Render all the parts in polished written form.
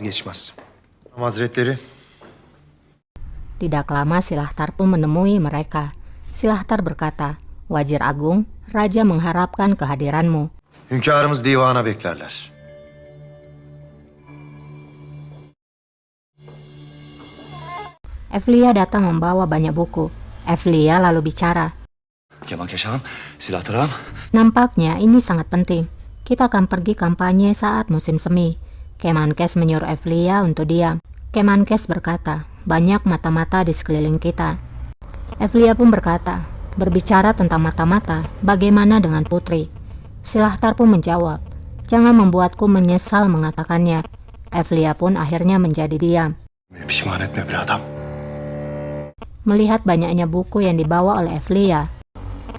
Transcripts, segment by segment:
Geçmez. Hazretleri. Tidak lama Silahtar pun menemui mereka. Silahtar berkata, "Wazir Agung, Raja mengharapkan kehadiranmu." Hünkârımız divana beklerler. Evliya datang membawa banyak buku. Evliya lalu bicara, Kemankeşahım, Silahtar ağam. "Nampaknya ini sangat penting. Kita akan pergi kampanye saat musim semi." Kemenkes menyuruh Evliya untuk diam. Kemenkes berkata, "Banyak mata-mata di sekeliling kita." Evliya pun berkata, "Berbicara tentang mata-mata, bagaimana dengan putri?" Silahtar pun menjawab, "Jangan membuatku menyesal mengatakannya." Evliya pun akhirnya menjadi diam. Pişman etme bir adam. Melihat banyaknya buku yang dibawa oleh Evliya,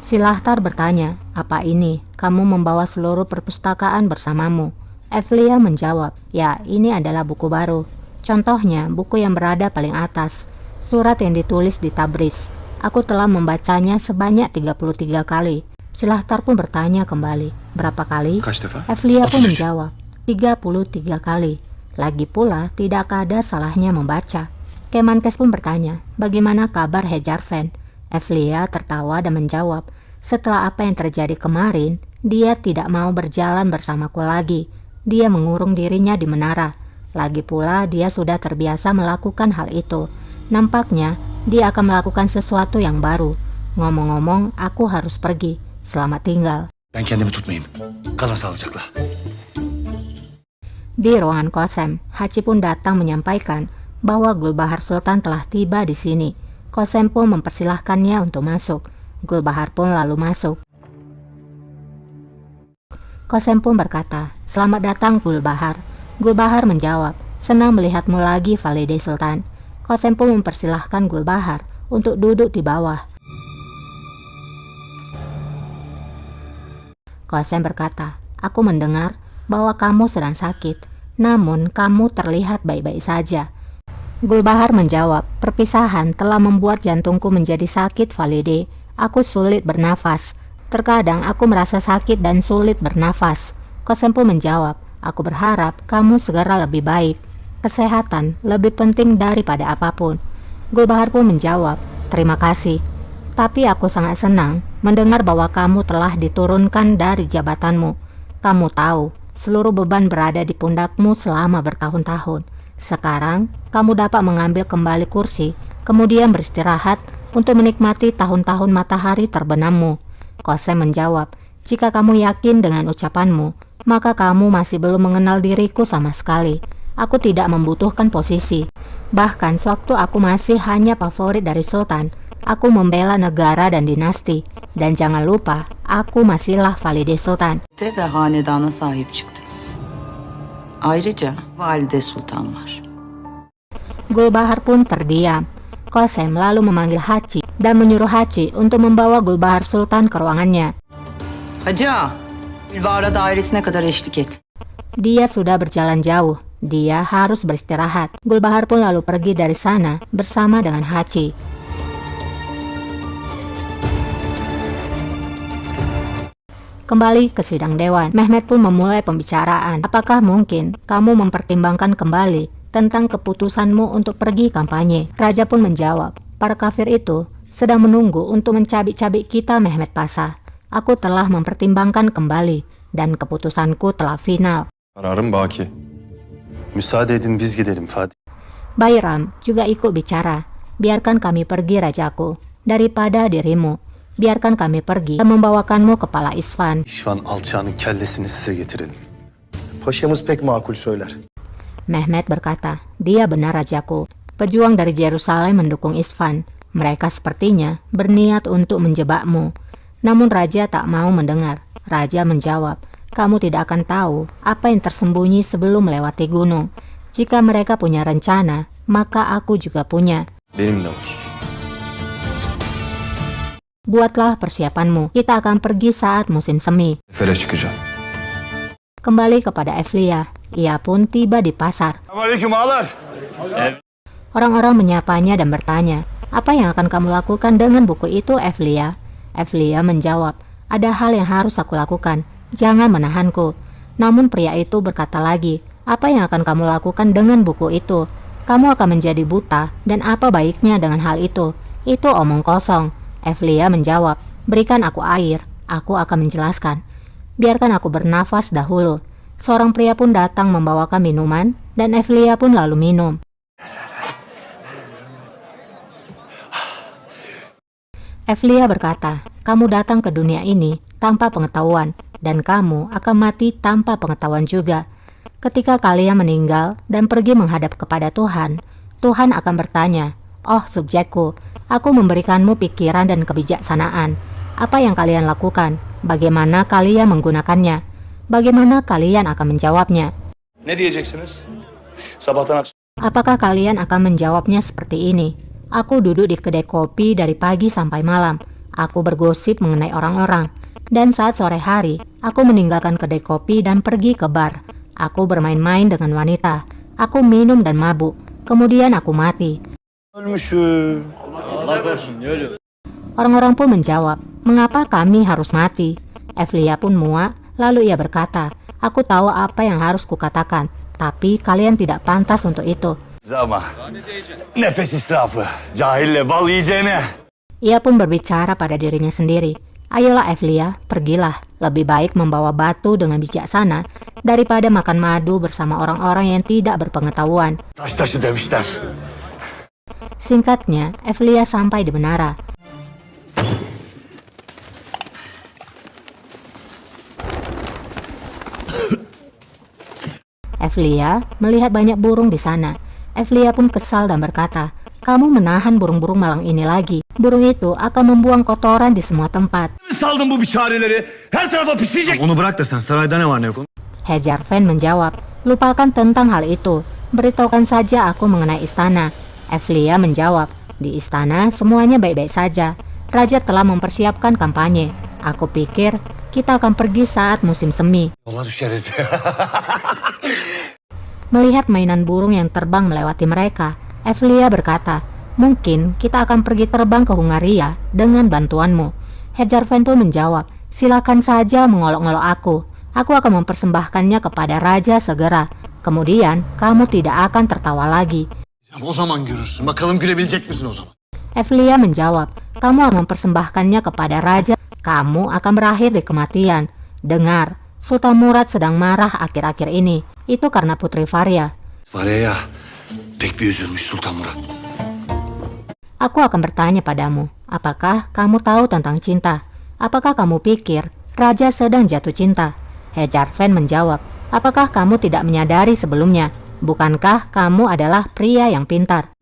Silahtar bertanya, "Apa ini? Kamu membawa seluruh perpustakaan bersamamu?" Evliya menjawab, "Ya, ini adalah buku baru. Contohnya, buku yang berada paling atas, surat yang ditulis di Tabriz. Aku telah membacanya sebanyak 33 kali." Silahtar pun bertanya kembali, "Berapa kali?" Kaç defa? Evliya pun 33. menjawab, 33 kali. Lagi pula, tidak ada salahnya membaca. Kemenkes pun bertanya, "Bagaimana kabar Hejarfen?" Evliya tertawa dan menjawab, "Setelah apa yang terjadi kemarin, dia tidak mau berjalan bersamaku lagi. Dia mengurung dirinya di menara. Lagi pula dia sudah terbiasa melakukan hal itu. Nampaknya dia akan melakukan sesuatu yang baru. Ngomong-ngomong, aku harus pergi. Selamat tinggal." Ben kendimi tutmayayım. Kalın sağlıcakla. Di ruangan Qasem, Haji pun datang menyampaikan bahwa Gulbahar Sultan telah tiba di sini. Qasem pun mempersilahkannya untuk masuk. Gulbahar pun lalu masuk. Qasem pun berkata, "Selamat datang Gulbahar." Gulbahar menjawab, "Senang melihatmu lagi Valide Sultan." Qasem pun mempersilahkan Gulbahar untuk duduk di bawah. Qasem berkata, "Aku mendengar bahwa kamu sedang sakit, namun kamu terlihat baik-baik saja." Gulbahar menjawab, "Perpisahan telah membuat jantungku menjadi sakit Valide. Aku sulit bernafas. Terkadang aku merasa sakit dan sulit bernafas." Qasem pun menjawab, "Aku berharap kamu segera lebih baik. Kesehatan lebih penting daripada apapun." Gulbahar pun menjawab, "Terima kasih. Tapi aku sangat senang mendengar bahwa kamu telah diturunkan dari jabatanmu. Kamu tahu, seluruh beban berada di pundakmu selama bertahun-tahun. Sekarang, kamu dapat mengambil kembali kursi, kemudian beristirahat untuk menikmati tahun-tahun matahari terbenammu." Qasem menjawab, "Jika kamu yakin dengan ucapanmu, maka kamu masih belum mengenal diriku sama sekali. Aku tidak membutuhkan posisi. Bahkan sewaktu aku masih hanya favorit dari Sultan, aku membela negara dan dinasti. Dan jangan lupa, aku masihlah Valide Sultan." Ve hanedana sahip çıktı. Ayrıca Valide Sultan var. Gulbahar pun terdiam. Qasem lalu memanggil Haji dan menyuruh Haji untuk membawa Gulbahar Sultan ke ruangannya. Hacı ağa, Gülbahar dairesine kadar eşlik et. Dia sudah berjalan jauh. Dia harus beristirahat. Gulbahar pun lalu pergi dari sana bersama dengan Haji. Kembali ke sidang dewan, Mehmet pun memulai pembicaraan. "Apakah mungkin kamu mempertimbangkan kembali tentang keputusanmu untuk pergi kampanye?" Raja pun menjawab, "Para kafir itu sedang menunggu untuk mencabik-cabik kita Mehmet Pasha. Aku telah mempertimbangkan kembali dan keputusanku telah final." Kararım baki. Müsaade edin biz gidelim Fatih. Bayram juga ikut bicara. "Biarkan kami pergi rajaku, daripada dirimu. Biarkan kami pergi dan membawakanmu kepala Isfan." İşvan alçağının kellesini size getirelim. Paşamız pek makul söyler. Mehmet berkata, "Dia benar rajaku. Pejuang dari Yerusalem mendukung Isfan. Mereka sepertinya berniat untuk menjebakmu." Namun raja tak mau mendengar. Raja menjawab, "Kamu tidak akan tahu apa yang tersembunyi sebelum melewati gunung. Jika mereka punya rencana, maka aku juga punya. Benim de var. Buatlah persiapanmu. Kita akan pergi saat musim semi." Sefere çıkacağım. Kembali kepada Evliya. Ia pun tiba di pasar. Aleyküm ağalar. Orang-orang menyapanya dan bertanya, "Apa yang akan kamu lakukan dengan buku itu, Evliya?" Evliya menjawab, "Ada hal yang harus aku lakukan. Jangan menahanku." Namun pria itu berkata lagi, Apa yang akan kamu lakukan dengan buku itu? Kamu akan menjadi buta, dan apa baiknya dengan hal itu? Itu omong kosong. Evlia menjawab, berikan aku air, aku akan menjelaskan. Biarkan aku bernafas dahulu. Seorang pria pun datang membawakan minuman, dan Evlia pun lalu minum. Evlia berkata, kamu datang ke dunia ini tanpa pengetahuan, dan kamu akan mati tanpa pengetahuan juga. Ketika kalian meninggal dan pergi menghadap kepada Tuhan, Tuhan akan bertanya, oh subjekku, aku memberikanmu pikiran dan kebijaksanaan. Apa yang kalian lakukan? Bagaimana kalian menggunakannya? Bagaimana kalian akan menjawabnya? Ne diyeceksiniz? Sabahtan akşam. Apakah kalian akan menjawabnya seperti ini? Aku duduk di kedai kopi dari pagi sampai malam. Aku bergosip mengenai orang-orang. Dan saat sore hari, aku meninggalkan kedai kopi dan pergi ke bar. Aku bermain-main dengan wanita. Aku minum dan mabuk. Kemudian aku mati. Ölmüşüm. Allah korusun, ne ölüyor? Orang-orang pun menjawab, mengapa kami harus mati? Evlia pun muak, lalu ia berkata, aku tahu apa yang harus kukatakan, tapi kalian tidak pantas untuk itu. Zama. Nefes israfı. Cahille bal yiyeceğine. Ia pun berbicara pada dirinya sendiri. Ayolah Evlia, pergilah. Lebih baik membawa batu dengan bijaksana daripada makan madu bersama orang-orang yang tidak berpengetahuan. Taş taşı demişler. Singkatnya, Evlia sampai di menara. Evlia melihat banyak burung di sana. Evlia pun kesal dan berkata, kamu menahan burung-burung malang ini lagi. Burung itu akan membuang kotoran di semua tempat. Saldın bu biçareleri. Her tarafa pisleyecek. Onu bırak da sen sarayda ne var ne yok onu. Hejarfen menjawab, lupakan tentang hal itu. Beritahukan saja aku mengenai istana. Evlia menjawab, di istana semuanya baik-baik saja. Raja telah mempersiapkan kampanye. Aku pikir kita akan pergi saat musim semi. Yola düşeriz. Melihat mainan burung yang terbang melewati mereka, Evlia berkata, mungkin kita akan pergi terbang ke Hungaria dengan bantuanmu. Hejarfen pun menjawab, silakan saja mengolok-olok aku. Aku akan mempersembahkannya kepada raja segera. Kemudian kamu tidak akan tertawa lagi. O zaman görürsün. Bakalım gülebilecek misin o zaman? Evlia menjawab, kamu akan mempersembahkannya kepada raja. Kamu akan berakhir di kematian. Dengar, Sultan Murad sedang marah akhir-akhir ini. Itu karena Putri Faria. Faria pek bir üzülmüş Sultan Murat. Aku akan bertanya padamu, apakah kamu tahu tentang cinta? Apakah kamu pikir raja sedang jatuh cinta? Hejarfen menjawab, apakah kamu tidak menyadari sebelumnya? Bukankah kamu adalah pria yang pintar?